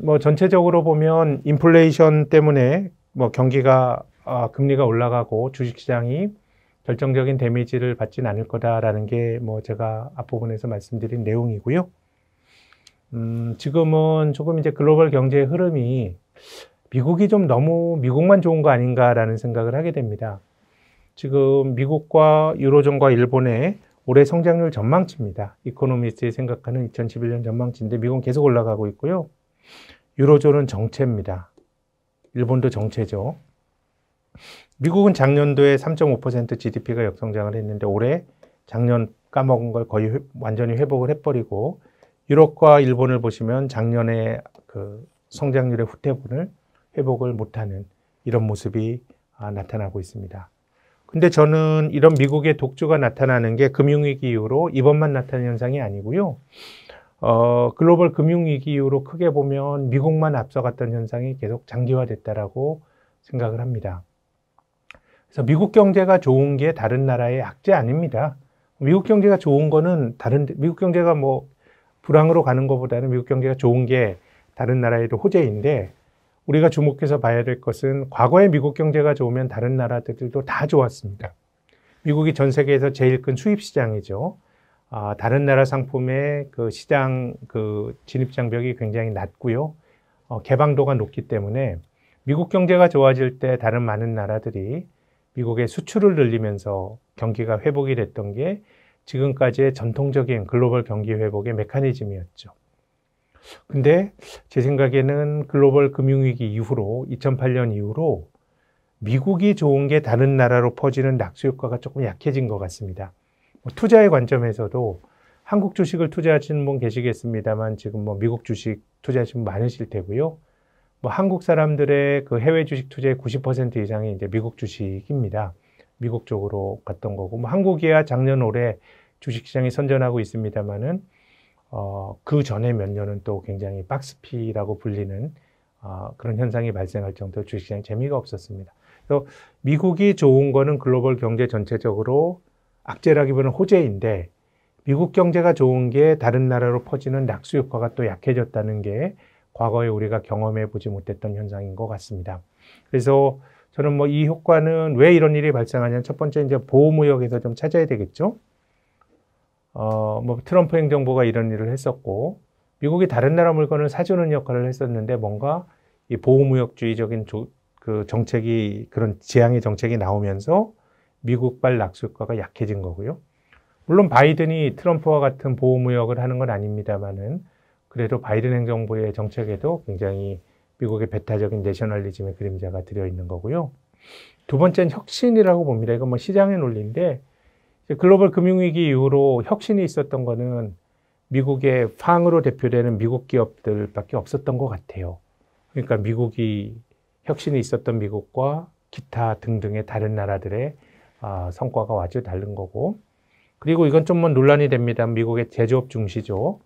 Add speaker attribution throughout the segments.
Speaker 1: 뭐 전체적으로 보면 인플레이션 때문에 뭐 경기가 금리가 올라가고 주식시장이 결정적인 데미지를 받진 않을 거다라는 게 뭐 제가 앞부분에서 말씀드린 내용이고요. 지금은 조금 이제 글로벌 경제의 흐름이 미국이 좀 너무 미국만 좋은 거 아닌가라는 생각을 하게 됩니다. 지금 미국과 유로존과 일본의 올해 성장률 전망치입니다. 이코노미스트에 생각하는 2011년 전망치인데 미국은 계속 올라가고 있고요. 유로존은 정체입니다. 일본도 정체죠. 미국은 작년도에 3.5% GDP가 역성장을 했는데 올해 작년 까먹은 걸 거의 완전히 회복을 해버리고 유럽과 일본을 보시면 작년에 그 성장률의 후퇴분을 회복을 못하는 이런 모습이 나타나고 있습니다. 근데 저는 이런 미국의 독주가 나타나는 게 금융위기 이후로 이번만 나타난 현상이 아니고요. 글로벌 금융위기 이후로 크게 보면 미국만 앞서갔던 현상이 계속 장기화됐다라고 생각을 합니다. 그래서 미국 경제가 좋은 게 다른 나라의 악재 아닙니다. 미국 경제가 좋은 거는 미국 경제가 뭐 불황으로 가는 것보다는 미국 경제가 좋은 게 다른 나라에도 호재인데 우리가 주목해서 봐야 될 것은 과거에 미국 경제가 좋으면 다른 나라들도 다 좋았습니다. 미국이 전 세계에서 제일 큰 수입 시장이죠. 다른 나라 상품의 그 시장 그 진입 장벽이 굉장히 낮고요. 개방도가 높기 때문에 미국 경제가 좋아질 때 다른 많은 나라들이 미국의 수출을 늘리면서 경기가 회복이 됐던 게 지금까지의 전통적인 글로벌 경기 회복의 메커니즘이었죠. 근데 제 생각에는 글로벌 금융위기 이후로 2008년 이후로 미국이 좋은 게 다른 나라로 퍼지는 낙수 효과가 조금 약해진 것 같습니다. 투자의 관점에서도 한국 주식을 투자하시는 분 계시겠습니다만 지금 뭐 미국 주식 투자하시는 분 많으실 테고요. 뭐 한국 사람들의 그 해외 주식 투자의 90% 이상이 이제 미국 주식입니다. 미국 쪽으로 갔던 거고, 뭐 한국이야 작년 올해 주식시장이 선전하고 있습니다만은 그 전에 몇 년은 또 굉장히 박스피라고 불리는 그런 현상이 발생할 정도로 주식시장이 재미가 없었습니다. 그래서 미국이 좋은 거는 글로벌 경제 전체적으로 악재라기보다는 호재인데 미국 경제가 좋은 게 다른 나라로 퍼지는 낙수 효과가 또 약해졌다는 게 과거에 우리가 경험해 보지 못했던 현상인 것 같습니다. 그래서 저는 뭐 이 효과는 왜 이런 일이 발생하냐면 첫 번째 이제 보호무역에서 좀 찾아야 되겠죠. 뭐 트럼프 행정부가 이런 일을 했었고 미국이 다른 나라 물건을 사주는 역할을 했었는데 뭔가 이 보호무역주의적인 그 정책이 그런 지향의 정책이 나오면서 미국발 낙수 효과가 약해진 거고요. 물론 바이든이 트럼프와 같은 보호무역을 하는 건 아닙니다만은 그래도 바이든 행정부의 정책에도 굉장히 미국의 배타적인 내셔널리즘의 그림자가 들어있는 거고요. 두 번째는 혁신이라고 봅니다. 이건 뭐 시장의 논리인데 글로벌 금융위기 이후로 혁신이 있었던 거는 미국의 팡으로 대표되는 미국 기업들밖에 없었던 것 같아요. 그러니까 미국이 혁신이 있었던 미국과 기타 등등의 다른 나라들의 성과가 아주 다른 거고 그리고 이건 좀 뭐 논란이 됩니다. 미국의 제조업 중시죠.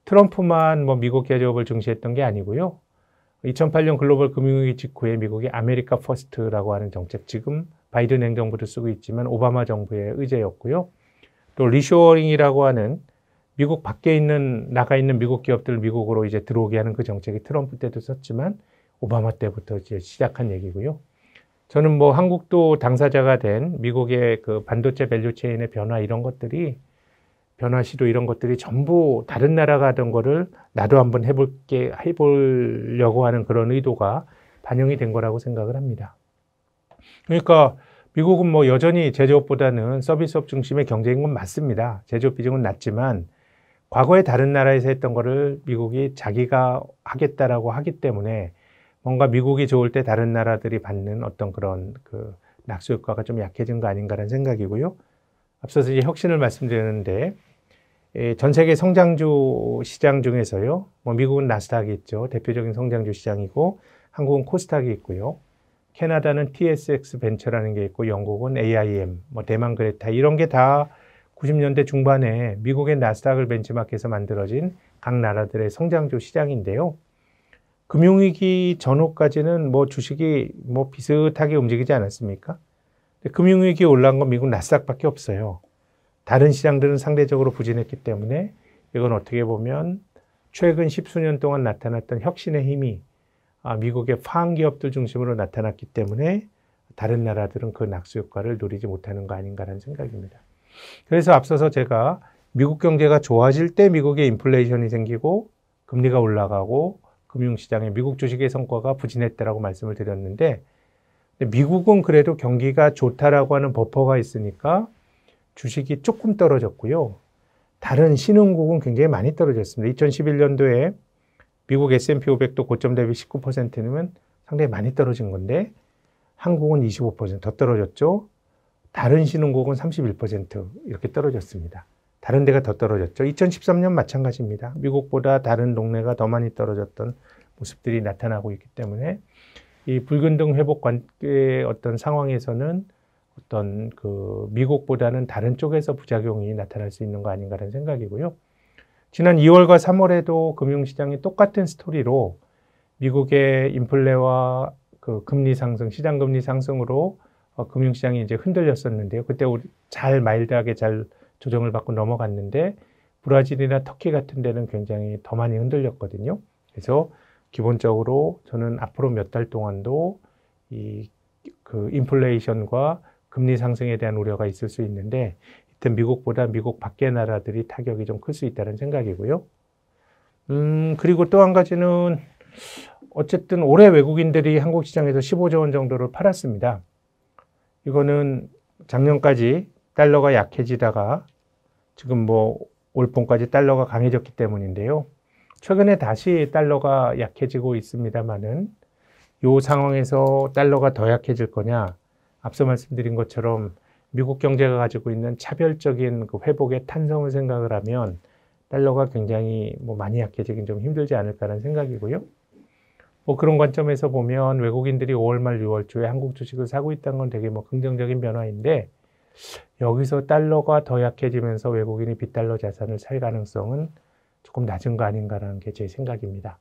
Speaker 1: 트럼프만 뭐 미국 제조업을 중시했던 게 아니고요. 2008년 글로벌 금융위기 직후에 미국이 아메리카 퍼스트라고 하는 정책, 지금 바이든 행정부도 쓰고 있지만 오바마 정부의 의제였고요. 또 리쇼어링이라고 하는 미국 밖에 나가 있는 미국 기업들을 미국으로 이제 들어오게 하는 그 정책이 트럼프 때도 썼지만 오바마 때부터 이제 시작한 얘기고요. 저는 뭐 한국도 당사자가 된 미국의 그 반도체 밸류체인의 변화 이런 것들이 변화 시도 이런 것들이 전부 다른 나라가 하던 거를 나도 한번 해보려고 하는 그런 의도가 반영이 된 거라고 생각을 합니다. 그러니까 미국은 뭐 여전히 제조업보다는 서비스업 중심의 경제인 건 맞습니다. 제조업 비중은 낮지만 과거에 다른 나라에서 했던 거를 미국이 자기가 하겠다라고 하기 때문에 뭔가 미국이 좋을 때 다른 나라들이 받는 어떤 그런 그 낙수 효과가 좀 약해진 거 아닌가라는 생각이고요. 앞서서 이제 혁신을 말씀드렸는데 전 세계 성장주 시장 중에서요. 뭐 미국은 나스닥이 있죠. 대표적인 성장주 시장이고 한국은 코스닥이 있고요. 캐나다는 TSX 벤처라는 게 있고 영국은 AIM, 뭐 대만 그레타 이런 게 다 90년대 중반에 미국의 나스닥을 벤치마크해서 만들어진 각 나라들의 성장주 시장인데요. 금융위기 전후까지는 뭐 주식이 뭐 비슷하게 움직이지 않았습니까? 금융위기에 올라간 건 미국 나스닥밖에 없어요. 다른 시장들은 상대적으로 부진했기 때문에 이건 어떻게 보면 최근 10수년 동안 나타났던 혁신의 힘이 미국의 파한 기업들 중심으로 나타났기 때문에 다른 나라들은 그 낙수 효과를 누리지 못하는 거 아닌가라는 생각입니다. 그래서 앞서서 제가 미국 경제가 좋아질 때 미국의 인플레이션이 생기고 금리가 올라가고 금융시장에 미국 주식의 성과가 부진했다라고 말씀을 드렸는데, 미국은 그래도 경기가 좋다라고 하는 버퍼가 있으니까 주식이 조금 떨어졌고요. 다른 신흥국은 굉장히 많이 떨어졌습니다. 2011년도에 미국 S&P 500도 고점 대비 19%면 상당히 많이 떨어진 건데, 한국은 25% 더 떨어졌죠. 다른 신흥국은 31% 이렇게 떨어졌습니다. 다른 데가 더 떨어졌죠. 2013년 마찬가지입니다. 미국보다 다른 동네가 더 많이 떨어졌던 모습들이 나타나고 있기 때문에 이 불균등 회복 관계의 어떤 상황에서는 어떤 그 미국보다는 다른 쪽에서 부작용이 나타날 수 있는 거 아닌가라는 생각이고요. 지난 2월과 3월에도 금융시장이 똑같은 스토리로 미국의 인플레와 그 금리 상승, 시장 금리 상승으로 금융시장이 이제 흔들렸었는데요. 그때 우리 잘 마일드하게 잘 조정을 받고 넘어갔는데, 브라질이나 터키 같은 데는 굉장히 더 많이 흔들렸거든요. 그래서 기본적으로 저는 앞으로 몇 달 동안도 그 인플레이션과 금리 상승에 대한 우려가 있을 수 있는데, 이때 미국보다 미국 밖의 나라들이 타격이 좀 클 수 있다는 생각이고요. 그리고 또 한 가지는 어쨌든 올해 외국인들이 한국 시장에서 15조 원 정도를 팔았습니다. 이거는 작년까지 달러가 약해지다가 지금 뭐 올 봄까지 달러가 강해졌기 때문인데요. 최근에 다시 달러가 약해지고 있습니다만은 이 상황에서 달러가 더 약해질 거냐, 앞서 말씀드린 것처럼 미국 경제가 가지고 있는 차별적인 그 회복의 탄성을 생각을 하면 달러가 굉장히 뭐 많이 약해지긴 좀 힘들지 않을까라는 생각이고요. 뭐 그런 관점에서 보면 외국인들이 5월 말 6월 초에 한국 주식을 사고 있다는 건 되게 뭐 긍정적인 변화인데, 여기서 달러가 더 약해지면서 외국인이 빗달러 자산을 살 가능성은 조금 낮은 거 아닌가라는 게 제 생각입니다.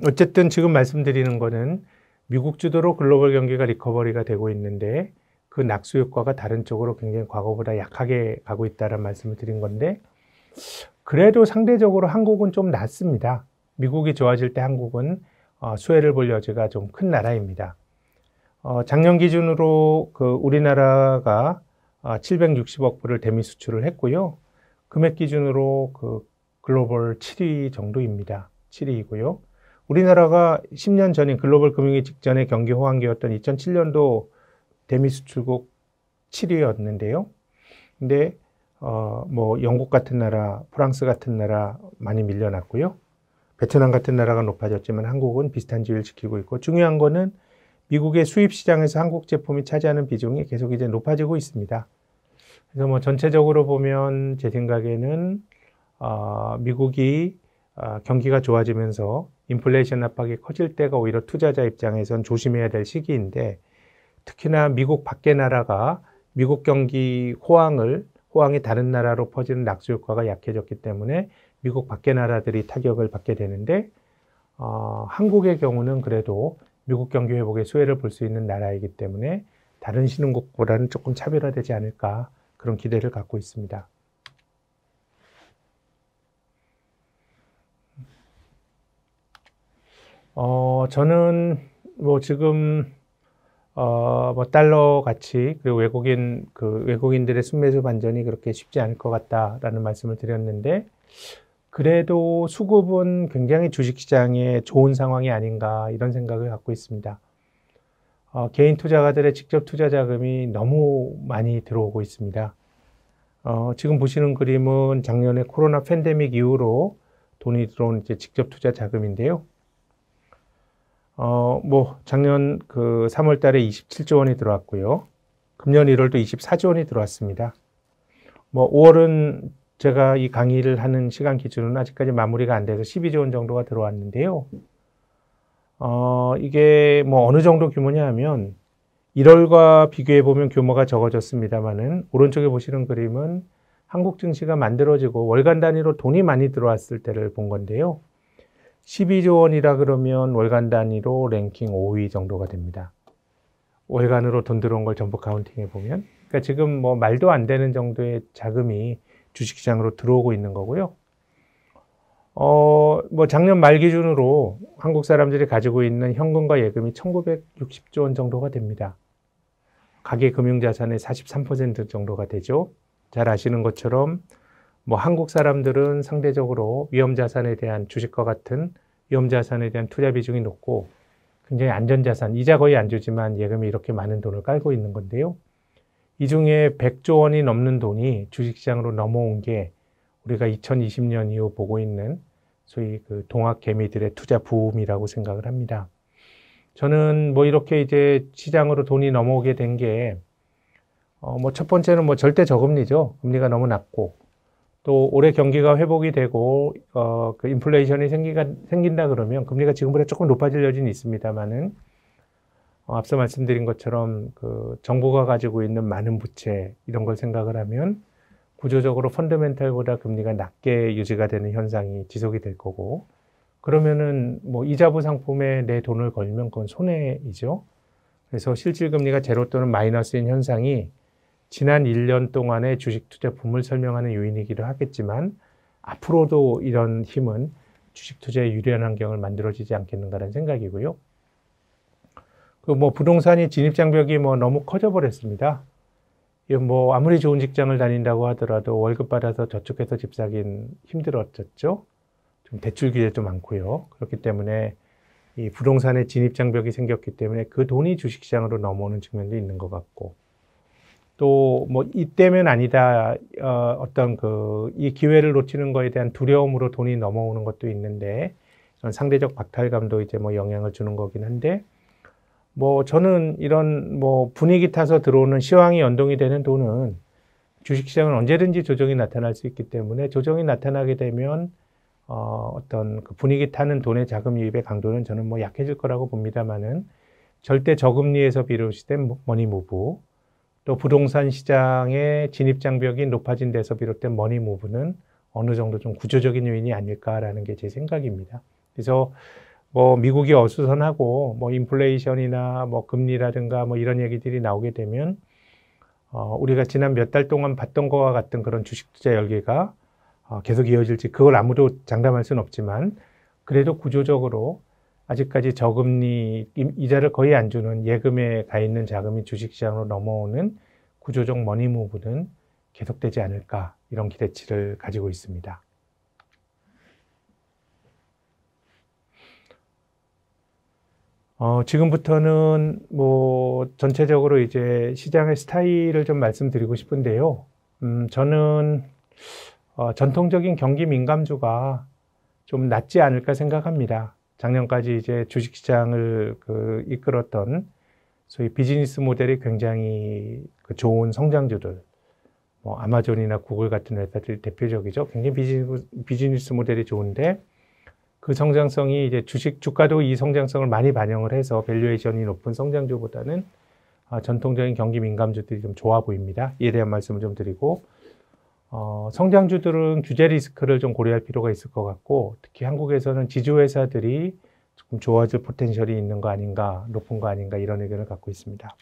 Speaker 1: 어쨌든 지금 말씀드리는 거는 미국 주도로 글로벌 경기가 리커버리가 되고 있는데, 그 낙수 효과가 다른 쪽으로 굉장히 과거보다 약하게 가고 있다는 말씀을 드린 건데, 그래도 상대적으로 한국은 좀 낫습니다. 미국이 좋아질 때 한국은 수혜를 볼 여지가 좀 큰 나라입니다. 작년 기준으로 그 우리나라가 760억 불을 대미 수출을 했고요. 금액 기준으로 그 글로벌 7위 정도입니다. 7위이고요. 우리나라가 10년 전인 글로벌 금융위 직전의 경기 호황기였던 2007년도 대미 수출국 7위였는데요. 근데 뭐 영국 같은 나라, 프랑스 같은 나라 많이 밀려났고요. 베트남 같은 나라가 높아졌지만 한국은 비슷한 지위를 지키고 있고, 중요한 거는 미국의 수입 시장에서 한국 제품이 차지하는 비중이 계속 이제 높아지고 있습니다. 그래서 뭐 전체적으로 보면 제 생각에는 미국이 경기가 좋아지면서 인플레이션 압박이 커질 때가 오히려 투자자 입장에선 조심해야 될 시기인데, 특히나 미국 밖의 나라가 미국 경기 호황이 다른 나라로 퍼지는 낙수 효과가 약해졌기 때문에 미국 밖의 나라들이 타격을 받게 되는데, 한국의 경우는 그래도 미국 경기 회복의 수혜를 볼 수 있는 나라이기 때문에 다른 신흥국보다는 조금 차별화되지 않을까, 그런 기대를 갖고 있습니다. 저는 뭐 지금 뭐 달러 가치, 그리고 외국인들의 순매수 반전이 그렇게 쉽지 않을 것 같다라는 말씀을 드렸는데, 그래도 수급은 굉장히 주식시장에 좋은 상황이 아닌가, 이런 생각을 갖고 있습니다. 개인 투자가들의 직접 투자 자금이 너무 많이 들어오고 있습니다. 지금 보시는 그림은 작년에 코로나 팬데믹 이후로 돈이 들어온 이제 직접 투자 자금인데요. 뭐 작년 그 3월 달에 27조 원이 들어왔고요. 금년 1월도 24조 원이 들어왔습니다. 뭐 5월은 제가 이 강의를 하는 시간 기준은 아직까지 마무리가 안 돼서 12조 원 정도가 들어왔는데요. 이게 뭐 어느 정도 규모냐 하면 1월과 비교해 보면 규모가 적어졌습니다만은, 오른쪽에 보시는 그림은 한국 증시가 만들어지고 월간 단위로 돈이 많이 들어왔을 때를 본 건데요. 12조 원이라 그러면 월간 단위로 랭킹 5위 정도가 됩니다. 월간으로 돈 들어온 걸 전부 카운팅해 보면. 그러니까 지금 뭐 말도 안 되는 정도의 자금이 주식시장으로 들어오고 있는 거고요. 뭐 작년 말 기준으로 한국 사람들이 가지고 있는 현금과 예금이 1960조 원 정도가 됩니다. 가계 금융자산의 43% 정도가 되죠. 잘 아시는 것처럼 뭐 한국 사람들은 상대적으로 위험자산에 대한 주식과 같은 위험자산에 대한 투자 비중이 높고 굉장히 안전자산, 이자 거의 안 주지만 예금이 이렇게 많은 돈을 깔고 있는 건데요. 이 중에 100조 원이 넘는 돈이 주식시장으로 넘어온 게 우리가 2020년 이후 보고 있는 소위 그 동학 개미들의 투자 붐이라고 생각을 합니다. 저는 뭐 이렇게 이제 시장으로 돈이 넘어오게 된 게, 뭐 첫 번째는 뭐 절대 저금리죠. 금리가 너무 낮고, 또 올해 경기가 회복이 되고, 그 인플레이션이 생긴다 그러면 금리가 지금보다 조금 높아질 여지는 있습니다만은, 앞서 말씀드린 것처럼 그 정부가 가지고 있는 많은 부채, 이런 걸 생각을 하면, 구조적으로 펀더멘탈보다 금리가 낮게 유지가 되는 현상이 지속이 될 거고, 그러면은 뭐 이자부 상품에 내 돈을 걸면 그건 손해이죠. 그래서 실질금리가 제로 또는 마이너스인 현상이 지난 1년 동안의 주식 투자 붐을 설명하는 요인이기도 하겠지만, 앞으로도 이런 힘은 주식 투자에 유리한 환경을 만들어지지 않겠는가라는 생각이고요. 그 뭐 부동산이 진입장벽이 뭐 너무 커져 버렸습니다. 뭐 아무리 좋은 직장을 다닌다고 하더라도 월급 받아서 저축해서 집 사긴 힘들어졌죠. 좀 대출 규제도 많고요. 그렇기 때문에 이 부동산의 진입 장벽이 생겼기 때문에 그 돈이 주식시장으로 넘어오는 측면도 있는 것 같고, 또 뭐 이때면 아니다, 어떤 그 이 기회를 놓치는 거에 대한 두려움으로 돈이 넘어오는 것도 있는데, 상대적 박탈감도 이제 뭐 영향을 주는 거긴 한데, 뭐 저는 이런 뭐 분위기 타서 들어오는 시황이 연동이 되는 돈은 주식시장은 언제든지 조정이 나타날 수 있기 때문에, 조정이 나타나게 되면 어떤 그 분위기 타는 돈의 자금 유입의 강도는 저는 뭐 약해질 거라고 봅니다만은, 절대 저금리에서 비롯된 머니무브, 또 부동산 시장의 진입 장벽이 높아진 데서 비롯된 머니무브는 어느 정도 좀 구조적인 요인이 아닐까라는 게 제 생각입니다. 그래서 뭐 미국이 어수선하고 뭐 인플레이션이나 뭐 금리라든가 뭐 이런 얘기들이 나오게 되면 우리가 지난 몇 달 동안 봤던 것과 같은 그런 주식 투자 열기가 계속 이어질지 그걸 아무도 장담할 수는 없지만, 그래도 구조적으로 아직까지 저금리 이자를 거의 안 주는 예금에 가 있는 자금이 주식시장으로 넘어오는 구조적 머니무브는 계속되지 않을까, 이런 기대치를 가지고 있습니다. 지금부터는 뭐 전체적으로 이제 시장의 스타일을 좀 말씀드리고 싶은데요. 저는 전통적인 경기 민감주가 좀 낫지 않을까 생각합니다. 작년까지 이제 주식시장을 이끌었던 소위 비즈니스 모델이 굉장히 좋은 성장주들, 뭐 아마존이나 구글 같은 회사들이 대표적이죠. 굉장히 비즈니스 모델이 좋은데, 그 성장성이 이제 주가도 이 성장성을 많이 반영을 해서 밸류에이션이 높은 성장주보다는 전통적인 경기 민감주들이 좀 좋아 보입니다. 이에 대한 말씀을 좀 드리고, 성장주들은 규제 리스크를 좀 고려할 필요가 있을 것 같고, 특히 한국에서는 지주회사들이 조금 좋아질 포텐셜이 있는 거 아닌가, 높은 거 아닌가, 이런 의견을 갖고 있습니다.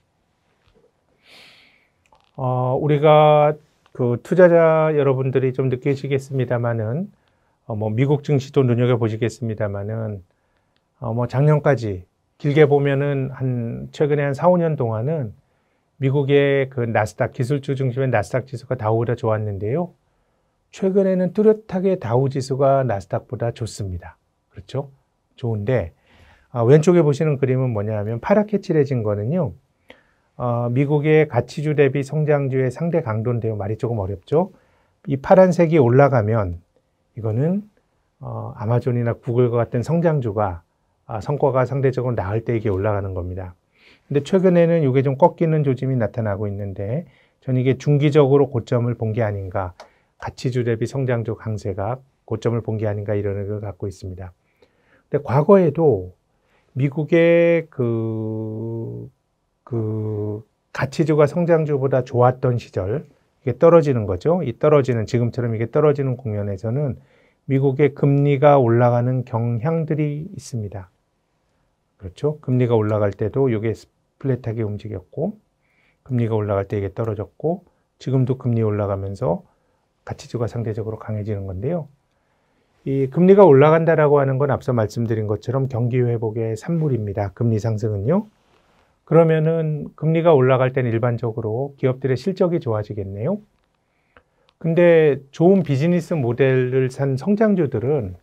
Speaker 1: 우리가 그 투자자 여러분들이 좀 느끼시겠습니다만은, 뭐 미국 증시도 눈여겨보시겠습니다만은, 뭐 작년까지 길게 보면은 최근에 한 4, 5년 동안은 미국의 그 나스닥, 기술주 중심의 나스닥 지수가 다우보다 좋았는데요. 최근에는 뚜렷하게 다우 지수가 나스닥보다 좋습니다. 그렇죠? 좋은데, 왼쪽에 보시는 그림은 뭐냐 하면 파랗게 칠해진 거는요, 미국의 가치주 대비 성장주의 상대 강도인데요. 말이 조금 어렵죠? 이 파란색이 올라가면 이거는 아마존이나 구글과 같은 성장주가 성과가 상대적으로 나을 때 이게 올라가는 겁니다. 근데 최근에는 이게 좀 꺾이는 조짐이 나타나고 있는데, 저는 이게 중기적으로 고점을 본 게 아닌가, 가치주 대비 성장주 강세가 고점을 본 게 아닌가, 이런 의견을 갖고 있습니다. 근데 과거에도 미국의 가치주가 성장주보다 좋았던 시절, 이게 떨어지는 거죠. 지금처럼 이게 떨어지는 국면에서는 미국의 금리가 올라가는 경향들이 있습니다. 그렇죠? 금리가 올라갈 때도 이게 플랫하게 움직였고, 금리가 올라갈 때 이게 떨어졌고, 지금도 금리 올라가면서 가치주가 상대적으로 강해지는 건데요. 이 금리가 올라간다라고 하는 건 앞서 말씀드린 것처럼 경기 회복의 산물입니다. 금리 상승은요. 그러면은 금리가 올라갈 때는 일반적으로 기업들의 실적이 좋아지겠네요. 근데 좋은 비즈니스 모델을 산 성장주들은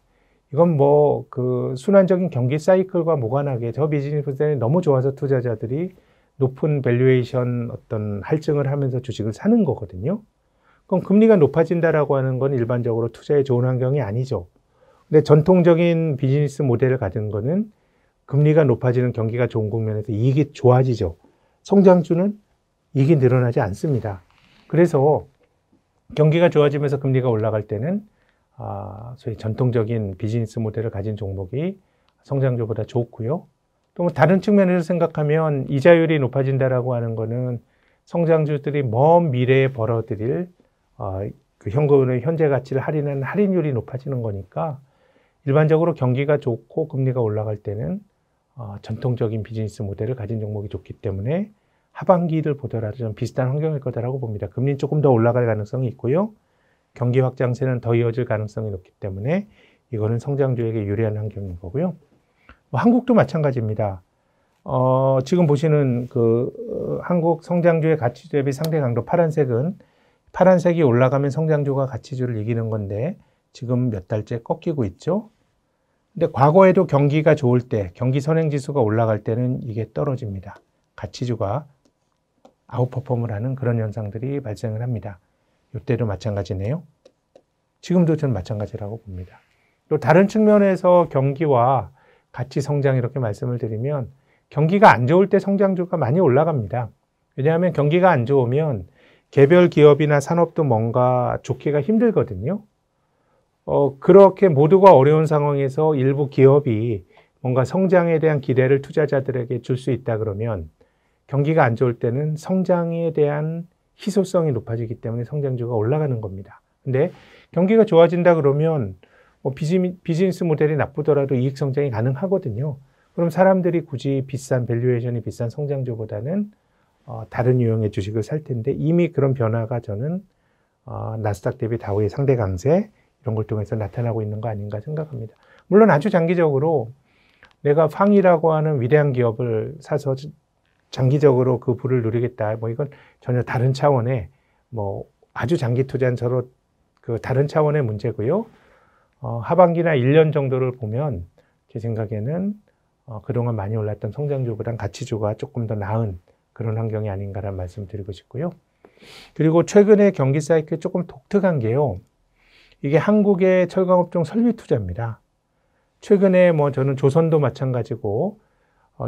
Speaker 1: 이건 뭐 그 순환적인 경기 사이클과 무관하게 저 비즈니스 모델이 너무 좋아서 투자자들이 높은 밸류에이션 어떤 할증을 하면서 주식을 사는 거거든요. 그럼 금리가 높아진다라고 하는 건 일반적으로 투자에 좋은 환경이 아니죠. 근데 전통적인 비즈니스 모델을 가진 거는 금리가 높아지는 경기가 좋은 국면에서 이익이 좋아지죠. 성장주는 이익이 늘어나지 않습니다. 그래서 경기가 좋아지면서 금리가 올라갈 때는 소위 전통적인 비즈니스 모델을 가진 종목이 성장주보다 좋고요. 또 뭐 다른 측면에서 생각하면 이자율이 높아진다라고 하는 거는 성장주들이 먼 미래에 벌어들일 그 현금의 현재 가치를 할인하는 할인율이 높아지는 거니까 일반적으로 경기가 좋고 금리가 올라갈 때는 전통적인 비즈니스 모델을 가진 종목이 좋기 때문에 하반기를 보더라도 좀 비슷한 환경일 거다라고 봅니다. 금리는 조금 더 올라갈 가능성이 있고요. 경기 확장세는 더 이어질 가능성이 높기 때문에 이거는 성장주에게 유리한 환경인 거고요. 뭐 한국도 마찬가지입니다. 지금 보시는 한국 성장주의 가치 대비 상대 강도 파란색이 올라가면 성장주가 가치주를 이기는 건데 지금 몇 달째 꺾이고 있죠. 근데 과거에도 경기가 좋을 때, 경기 선행지수가 올라갈 때는 이게 떨어집니다. 가치주가 아웃퍼폼을 하는 그런 현상들이 발생을 합니다. 이때도 마찬가지네요. 지금도 저는 마찬가지라고 봅니다. 또 다른 측면에서 경기와 가치 성장 이렇게 말씀을 드리면 경기가 안 좋을 때 성장주가 많이 올라갑니다. 왜냐하면 경기가 안 좋으면 개별 기업이나 산업도 뭔가 좋기가 힘들거든요. 그렇게 모두가 어려운 상황에서 일부 기업이 뭔가 성장에 대한 기대를 투자자들에게 줄 수 있다 그러면 경기가 안 좋을 때는 성장에 대한 희소성이 높아지기 때문에 성장주가 올라가는 겁니다. 근데 경기가 좋아진다 그러면 비즈니스 모델이 나쁘더라도 이익 성장이 가능하거든요. 그럼 사람들이 굳이 밸류에이션이 비싼 성장주보다는 다른 유형의 주식을 살 텐데 이미 그런 변화가 저는 나스닥 대비 다우의 상대 강세 이런 걸 통해서 나타나고 있는 거 아닌가 생각합니다. 물론 아주 장기적으로 내가 팡이라고 하는 위대한 기업을 사서 장기적으로 그 부를 누리겠다. 뭐 이건 전혀 다른 차원의 아주 장기 투자는 서로 다른 차원의 문제고요. 하반기나 1년 정도를 보면 제 생각에는 그동안 많이 올랐던 성장주보다는 가치주가 조금 더 나은 그런 환경이 아닌가라는 말씀 드리고 싶고요. 그리고 최근에 경기 사이클이 조금 독특한 게요. 이게 한국의 철강업종 설비 투자입니다. 최근에 저는 조선도 마찬가지고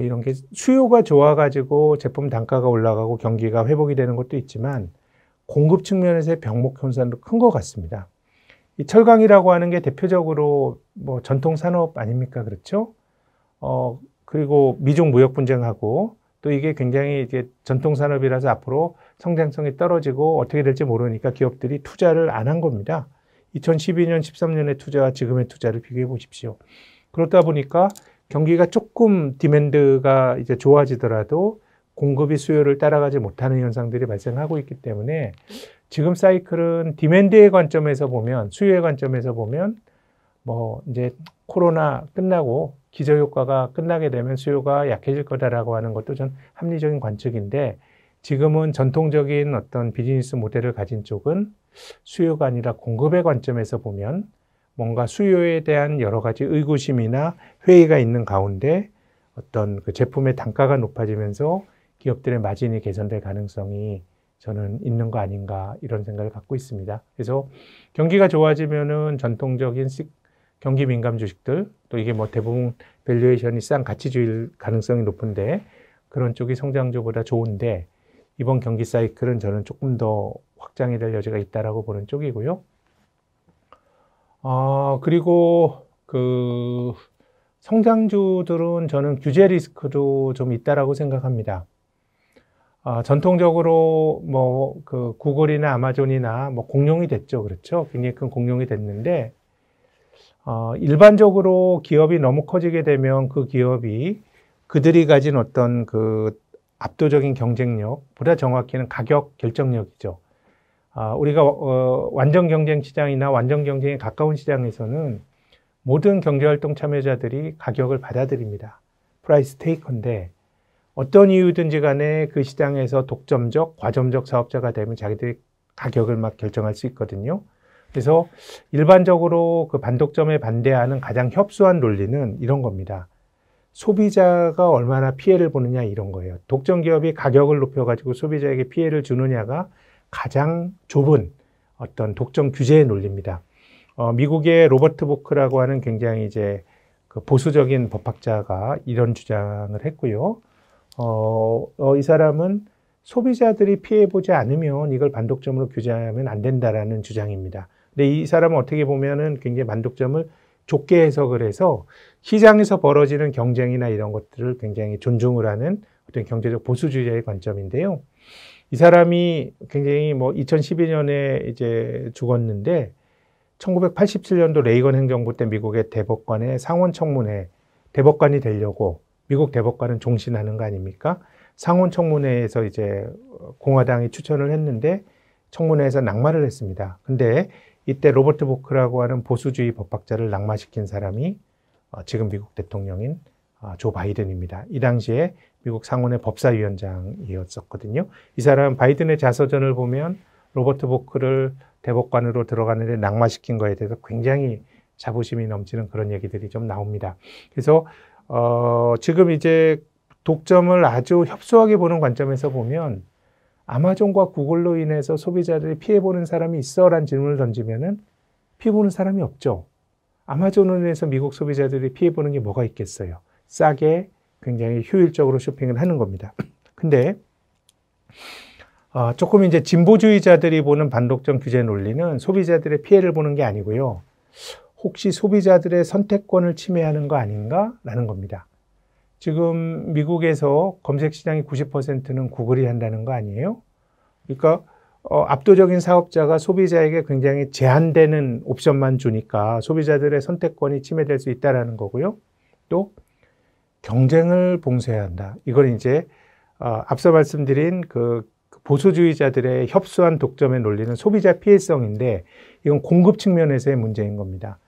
Speaker 1: 이런 게 수요가 좋아가지고 제품 단가가 올라가고 경기가 회복이 되는 것도 있지만 공급 측면에서의 병목 현상도 큰 것 같습니다. 이 철강이라고 하는 게 대표적으로 전통 산업 아닙니까? 그렇죠? 그리고 미중 무역 분쟁하고 또 이게 굉장히 이제 전통 산업이라서 앞으로 성장성이 떨어지고 어떻게 될지 모르니까 기업들이 투자를 안 한 겁니다. 2012년, 13년의 투자와 지금의 투자를 비교해 보십시오. 그러다 보니까 경기가 조금 디맨드가 이제 좋아지더라도 공급이 수요를 따라가지 못하는 현상들이 발생하고 있기 때문에 지금 사이클은 디맨드의 관점에서 보면, 수요의 관점에서 보면 이제 코로나 끝나고 기저효과가 끝나게 되면 수요가 약해질 거다라고 하는 것도 전 합리적인 관측인데 지금은 전통적인 어떤 비즈니스 모델을 가진 쪽은 수요가 아니라 공급의 관점에서 보면 뭔가 수요에 대한 여러 가지 의구심이나 회의가 있는 가운데 어떤 그 제품의 단가가 높아지면서 기업들의 마진이 개선될 가능성이 저는 있는 거 아닌가 이런 생각을 갖고 있습니다. 그래서 경기가 좋아지면은 전통적인 경기 민감 주식들 또 이게 대부분 밸류에이션이 싼 가치주일 가능성이 높은데 그런 쪽이 성장주보다 좋은데 이번 경기 사이클은 저는 조금 더 확장이 될 여지가 있다라고 보는 쪽이고요. 그리고 성장주들은 저는 규제 리스크도 좀 있다라고 생각합니다. 전통적으로 구글이나 아마존이나 공룡이 됐죠. 그렇죠. 굉장히 큰 공룡이 됐는데, 일반적으로 기업이 너무 커지게 되면 그 기업이 그들이 가진 어떤 압도적인 경쟁력보다 정확히는 가격 결정력이죠. 우리가 완전 경쟁 시장이나 완전 경쟁에 가까운 시장에서는 모든 경제활동 참여자들이 가격을 받아들입니다. 프라이스 테이커인데 어떤 이유든지 간에 그 시장에서 독점적, 과점적 사업자가 되면 자기들이 가격을 막 결정할 수 있거든요. 그래서 일반적으로 그 반독점에 반대하는 가장 협소한 논리는 이런 겁니다. 소비자가 얼마나 피해를 보느냐 이런 거예요. 독점 기업이 가격을 높여가지고 소비자에게 피해를 주느냐가 가장 좁은 어떤 독점 규제의 논리입니다. 미국의 로버트 보크라고 하는 굉장히 이제 그 보수적인 법학자가 이런 주장을 했고요. 이 사람은 소비자들이 피해보지 않으면 이걸 반독점으로 규제하면 안 된다라는 주장입니다. 근데 이 사람은 어떻게 보면은 굉장히 반독점을 좁게 해석을 해서 시장에서 벌어지는 경쟁이나 이런 것들을 굉장히 존중을 하는 어떤 경제적 보수주의자의 관점인데요. 이 사람이 굉장히 2012년에 이제 죽었는데 1987년도 레이건 행정부 때 미국의 대법관의 상원 청문회 대법관이 되려고 미국 대법관은 종신하는 거 아닙니까? 상원 청문회에서 이제 공화당이 추천을 했는데 청문회에서 낙마를 했습니다. 근데 이때 로버트 보크라고 하는 보수주의 법학자를 낙마시킨 사람이 지금 미국 대통령인 조 바이든입니다. 이 당시에 미국 상원의 법사위원장이었었거든요. 이 사람 바이든의 자서전을 보면 로버트 보크를 대법관으로 들어가는데 낙마시킨 거에 대해서 굉장히 자부심이 넘치는 그런 얘기들이 좀 나옵니다. 그래서 지금 이제 독점을 아주 협소하게 보는 관점에서 보면 아마존과 구글로 인해서 소비자들이 피해보는 사람이 있어? 라는 질문을 던지면은 피해보는 사람이 없죠. 아마존으로 인해서 미국 소비자들이 피해보는 게 뭐가 있겠어요? 싸게 굉장히 효율적으로 쇼핑을 하는 겁니다. 근데 조금 이제 진보주의자들이 보는 반독점 규제 논리는 소비자들의 피해를 보는 게 아니고요. 혹시 소비자들의 선택권을 침해하는 거 아닌가? 라는 겁니다. 지금 미국에서 검색 시장의 90%는 구글이 한다는 거 아니에요? 그러니까 압도적인 사업자가 소비자에게 굉장히 제한되는 옵션만 주니까 소비자들의 선택권이 침해될 수 있다는 거고요. 또 경쟁을 봉쇄해야 한다. 이걸 이제 앞서 말씀드린 그 보수주의자들의 협소한 독점의 논리는 소비자 피해성인데 이건 공급 측면에서의 문제인 겁니다.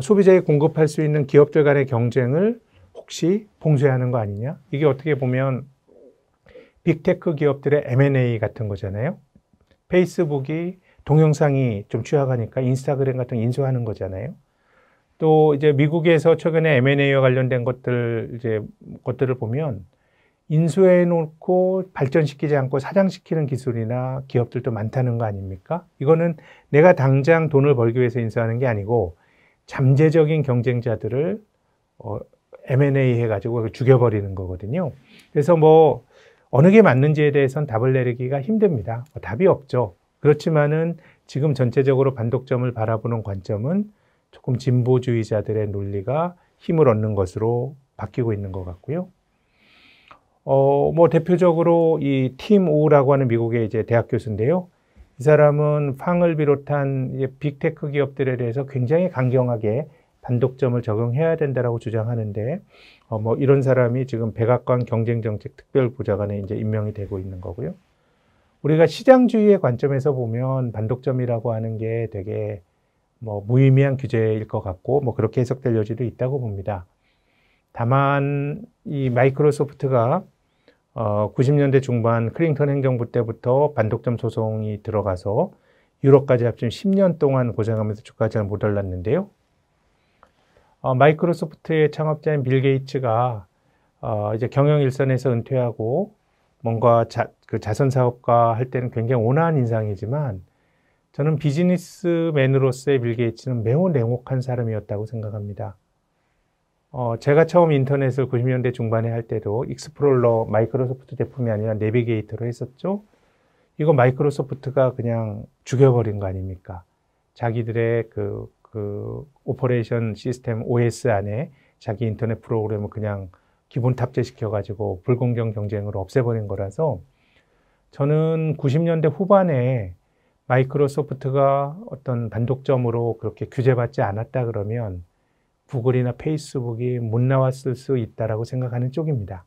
Speaker 1: 소비자에 공급할 수 있는 기업들 간의 경쟁을 혹시 봉쇄하는 거 아니냐? 이게 어떻게 보면 빅테크 기업들의 M&A 같은 거잖아요. 페이스북이 동영상이 좀 취약하니까 인스타그램 같은 거 인수하는 거잖아요. 또 이제 미국에서 최근에 M&A와 관련된 것들을 보면 인수해 놓고 발전시키지 않고 사장시키는 기술이나 기업들도 많다는 거 아닙니까? 이거는 내가 당장 돈을 벌기 위해서 인수하는 게 아니고 잠재적인 경쟁자들을 M&A 해가지고 죽여버리는 거거든요. 그래서 어느 게 맞는지에 대해서는 답을 내리기가 힘듭니다. 답이 없죠. 그렇지만은 지금 전체적으로 반독점을 바라보는 관점은 조금 진보주의자들의 논리가 힘을 얻는 것으로 바뀌고 있는 것 같고요. 대표적으로 이 팀 오라고 하는 미국의 이제 대학 교수인데요. 이 사람은 팡을 비롯한 빅테크 기업들에 대해서 굉장히 강경하게 반독점을 적용해야 된다라고 주장하는데, 이런 사람이 지금 백악관 경쟁정책 특별보좌관에 이제 임명이 되고 있는 거고요. 우리가 시장주의의 관점에서 보면 반독점이라고 하는 게 되게 무의미한 규제일 것 같고, 그렇게 해석될 여지도 있다고 봅니다. 다만, 이 마이크로소프트가 90년대 중반 클린턴 행정부 때부터 반독점 소송이 들어가서 유럽까지 합치면 10년 동안 고생하면서 주가가 잘 못 올랐는데요. 마이크로소프트의 창업자인 빌 게이츠가 이제 경영 일선에서 은퇴하고 뭔가 자선 사업가 할 때는 굉장히 온화한 인상이지만 저는 비즈니스맨으로서의 빌 게이츠는 매우 냉혹한 사람이었다고 생각합니다. 제가 처음 인터넷을 90년대 중반에 할 때도 익스플로러 마이크로소프트 제품이 아니라 내비게이터로 했었죠. 이거 마이크로소프트가 그냥 죽여버린 거 아닙니까? 자기들의 그 오퍼레이션 시스템 OS 안에 자기 인터넷 프로그램을 그냥 기본 탑재시켜가지고 불공정 경쟁으로 없애버린 거라서 저는 90년대 후반에 마이크로소프트가 어떤 반독점으로 그렇게 규제받지 않았다 그러면 구글이나 페이스북이 못 나왔을 수 있다라고 생각하는 쪽입니다.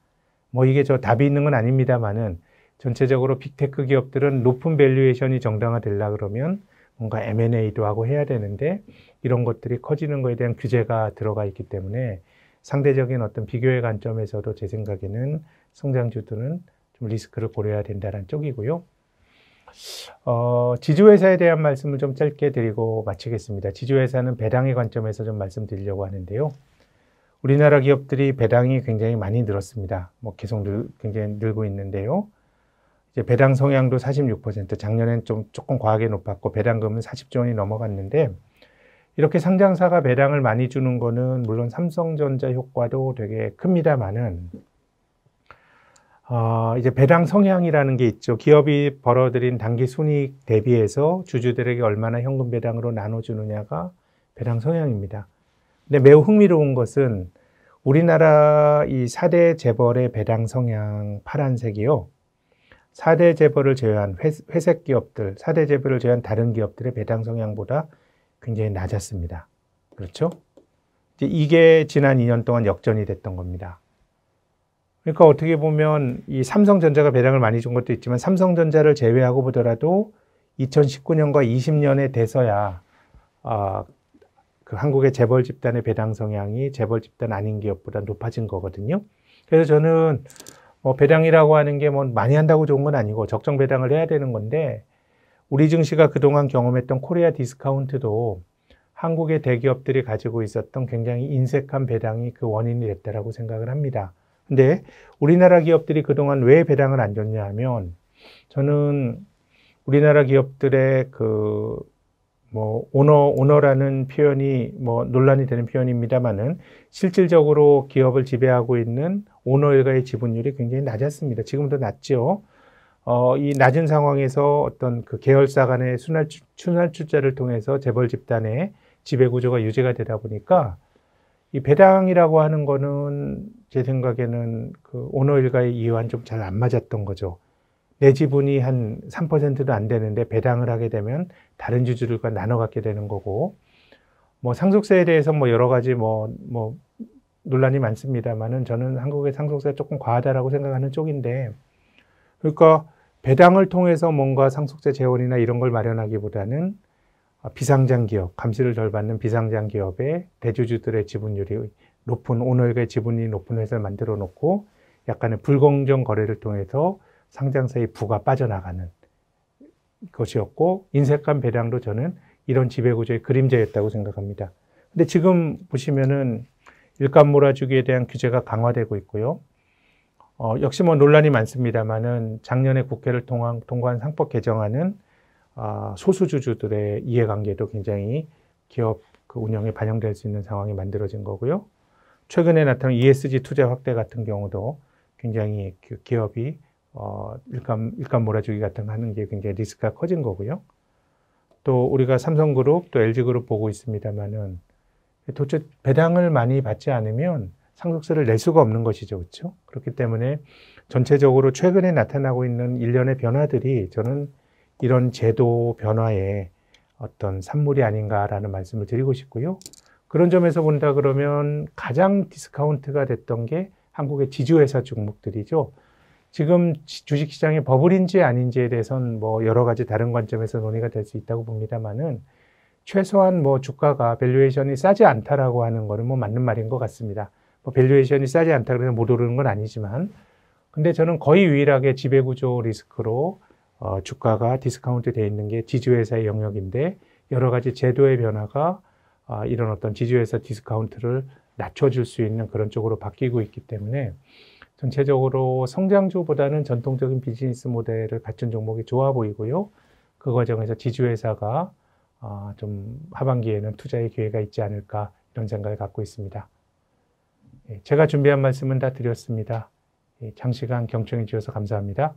Speaker 1: 이게 답이 있는 건 아닙니다만은 전체적으로 빅테크 기업들은 높은 밸류에이션이 정당화되려 그러면 뭔가 M&A도 하고 해야 되는데 이런 것들이 커지는 거에 대한 규제가 들어가 있기 때문에 상대적인 어떤 비교의 관점에서도 제 생각에는 성장주들은 좀 리스크를 고려해야 된다는 쪽이고요. 지주회사에 대한 말씀을 좀 짧게 드리고 마치겠습니다. 지주회사는 배당의 관점에서 좀 말씀드리려고 하는데요. 우리나라 기업들이 배당이 굉장히 많이 늘었습니다. 뭐 계속 굉장히 늘고 있는데요. 이제 배당 성향도 46%, 작년엔 조금 과하게 높았고 배당금은 40조 원이 넘어갔는데 이렇게 상장사가 배당을 많이 주는 거는 물론 삼성전자 효과도 되게 큽니다만은 이제 배당 성향이라는 게 있죠. 기업이 벌어들인 당기 순이익 대비해서 주주들에게 얼마나 현금 배당으로 나눠주느냐가 배당 성향입니다. 근데 매우 흥미로운 것은 우리나라 이 4대 재벌의 배당 성향 파란색이요. 4대 재벌을 제외한 회색 기업들, 4대 재벌을 제외한 다른 기업들의 배당 성향보다 굉장히 낮았습니다. 그렇죠? 이게 지난 2년 동안 역전이 됐던 겁니다. 그러니까 어떻게 보면 이 삼성전자가 배당을 많이 준 것도 있지만 삼성전자를 제외하고 보더라도 2019년과 20년에 돼서야 그 한국의 재벌 집단의 배당 성향이 재벌 집단 아닌 기업보다 높아진 거거든요. 그래서 저는 배당이라고 하는 게 뭐 많이 한다고 좋은 건 아니고 적정 배당을 해야 되는 건데 우리 증시가 그동안 경험했던 코리아 디스카운트도 한국의 대기업들이 가지고 있었던 굉장히 인색한 배당이 그 원인이 됐다라고 생각을 합니다. 근데 우리나라 기업들이 그동안 왜 배당을 안 줬냐 하면 저는 우리나라 기업들의 오너라는 표현이 논란이 되는 표현입니다만은 실질적으로 기업을 지배하고 있는 오너 일가의 지분율이 굉장히 낮았습니다. 지금도 낮죠. 이 낮은 상황에서 어떤 그 계열사 간의 순환출자를 통해서 재벌 집단의 지배 구조가 유지가 되다 보니까 이 배당이라고 하는 거는 제 생각에는 그 오너 일가의 이해와는 좀 잘 안 맞았던 거죠. 내 지분이 한 3%도 안 되는데 배당을 하게 되면 다른 주주들과 나눠 갖게 되는 거고, 상속세에 대해서 여러 가지 논란이 많습니다만은 저는 한국의 상속세가 조금 과하다라고 생각하는 쪽인데, 그러니까 배당을 통해서 뭔가 상속세 재원이나 이런 걸 마련하기보다는 비상장 기업, 감시를 덜 받는 비상장 기업의 대주주들의 지분율이 높은, 오너의 지분이 높은 회사를 만들어 놓고 약간의 불공정 거래를 통해서 상장사의 부가 빠져나가는 것이었고, 인색한 배당도 저는 이런 지배구조의 그림자였다고 생각합니다. 근데 지금 보시면은 일감 몰아주기에 대한 규제가 강화되고 있고요. 역시 논란이 많습니다만은 작년에 국회를 통과한 상법 개정안은 소수주주들의 이해관계도 굉장히 기업 그 운영에 반영될 수 있는 상황이 만들어진 거고요. 최근에 나타난 ESG 투자 확대 같은 경우도 굉장히 그 기업이 일감 몰아주기 같은 거 하는 게 굉장히 리스크가 커진 거고요. 또 우리가 삼성그룹 또 LG그룹 보고 있습니다만은 도대체 배당을 많이 받지 않으면 상속세를 낼 수가 없는 것이죠. 그렇죠? 그렇기 때문에 전체적으로 최근에 나타나고 있는 일련의 변화들이 저는 이런 제도 변화의 어떤 산물이 아닌가라는 말씀을 드리고 싶고요. 그런 점에서 본다 그러면 가장 디스카운트가 됐던 게 한국의 지주회사 종목들이죠. 지금 주식시장이 버블인지 아닌지에 대해서는 여러 가지 다른 관점에서 논의가 될 수 있다고 봅니다만은 최소한 주가가 밸류에이션이 싸지 않다라고 하는 거는 맞는 말인 것 같습니다. 밸류에이션이 싸지 않다 그래서 못 오르는 건 아니지만, 근데 저는 거의 유일하게 지배구조 리스크로 주가가 디스카운트 되어 있는 게 지주회사의 영역인데, 여러 가지 제도의 변화가 이런 어떤 지주회사 디스카운트를 낮춰줄 수 있는 그런 쪽으로 바뀌고 있기 때문에 전체적으로 성장주보다는 전통적인 비즈니스 모델을 갖춘 종목이 좋아 보이고요. 그 과정에서 지주회사가 좀 하반기에는 투자의 기회가 있지 않을까 이런 생각을 갖고 있습니다. 제가 준비한 말씀은 다 드렸습니다. 장시간 경청해 주셔서 감사합니다.